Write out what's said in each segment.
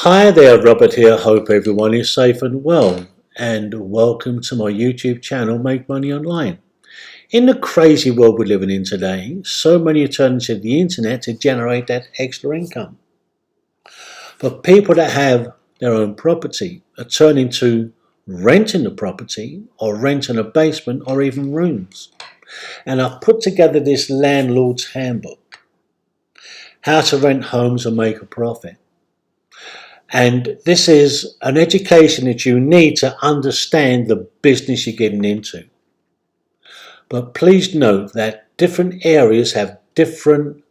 Hi there, Robert here. Hope everyone is safe and well, and welcome to my YouTube channel, Make Money Online. In the crazy world we're living in today, so many are turning to the internet to generate that extra income. But people that have their own property are turning to renting the property or renting a basement or even rooms. And I've put together this Landlords Handbook, how to rent homes and make a profit. And this is an education that you need to understand the business you're getting into. But please note that different areas have different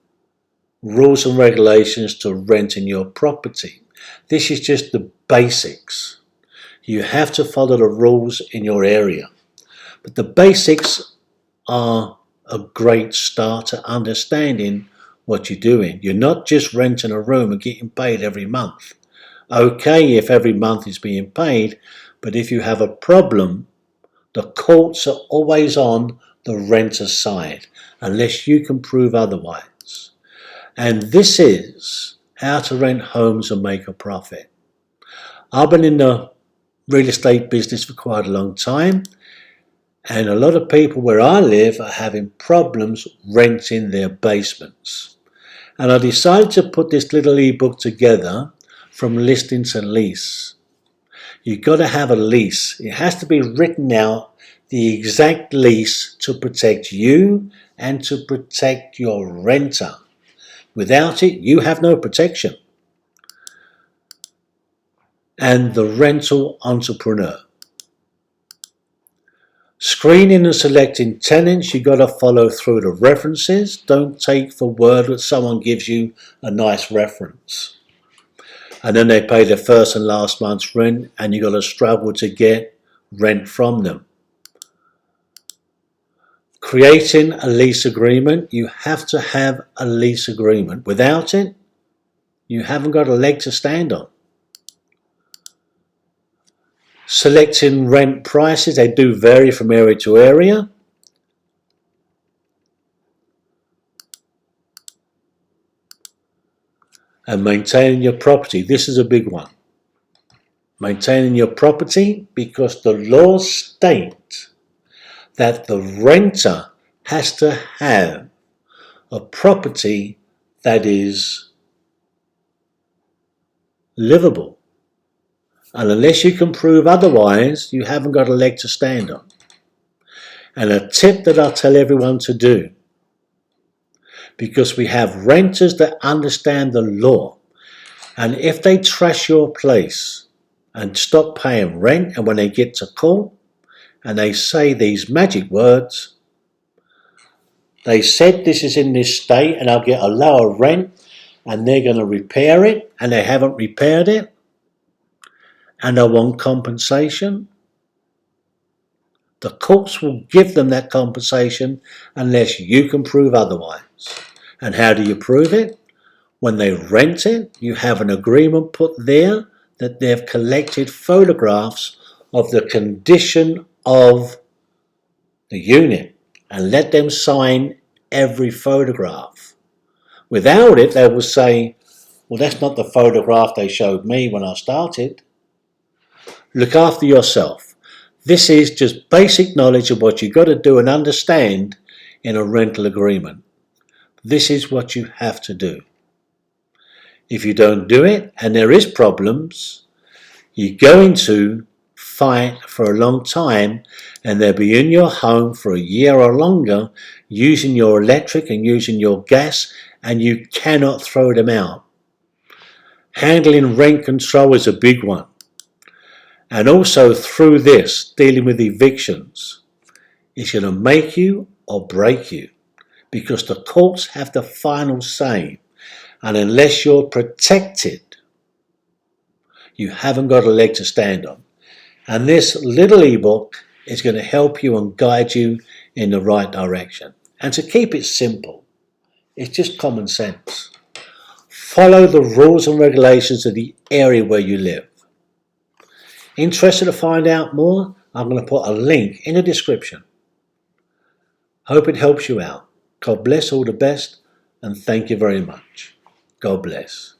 rules and regulations to renting your property. This is just the basics. You have to follow the rules in your area. But the basics are a great start to understanding what you're doing. You're not just renting a room and getting paid every month. Okay, if every month is being paid, but if you have a problem, the courts are always on the renter's side, unless you can prove otherwise. And this is how to rent homes and make a profit. I've been in the real estate business for quite a long time, and a lot of people where I live are having problems renting their basements. And I decided to put this little ebook together from listing to lease. You've got to have a lease. It has to be written out, the exact lease, to protect you and to protect your renter. Without it, you have no protection. And the rental entrepreneur. Screening and selecting tenants, you've got to follow through the references. Don't take for word that someone gives you a nice reference, and then they pay their first and last month's rent, and you've got to struggle to get rent from them. Creating a lease agreement, you have to have a lease agreement. Without it, you haven't got a leg to stand on. Selecting rent prices, they do vary from area to area. And maintaining your property, this is a big one. Maintaining your property, because the laws state that the renter has to have a property that is livable. And unless you can prove otherwise, you haven't got a leg to stand on. And a tip that I'll tell everyone to do, because we have renters that understand the law, and if they trash your place and stop paying rent, and when they get to court and they say these magic words, they said this is in this state and I'll get a lower rent, and they're going to repair it, and they haven't repaired it, and I want compensation, the courts will give them that compensation unless you can prove otherwise. And how do you prove it? When they rent it, you have an agreement put there that they've collected photographs of the condition of the unit, and let them sign every photograph. Without it, they will say, well, that's not the photograph they showed me when I started. Look after yourself. This is just basic knowledge of what you've got to do and understand in a rental agreement. This is what you have to do. If you don't do it, and there is problems, you're going to fight for a long time, and they'll be in your home for a year or longer, using your electric and using your gas, and you cannot throw them out. Handling rent control is a big one. And also through this, dealing with evictions, it's going to make you or break you, because the courts have the final say. And unless you're protected, you haven't got a leg to stand on. And this little ebook is going to help you and guide you in the right direction. And to keep it simple, it's just common sense. Follow the rules and regulations of the area where you live. Interested to find out more? I'm going to put a link in the description. Hope it helps you out. God bless, all the best, and thank you very much. God bless.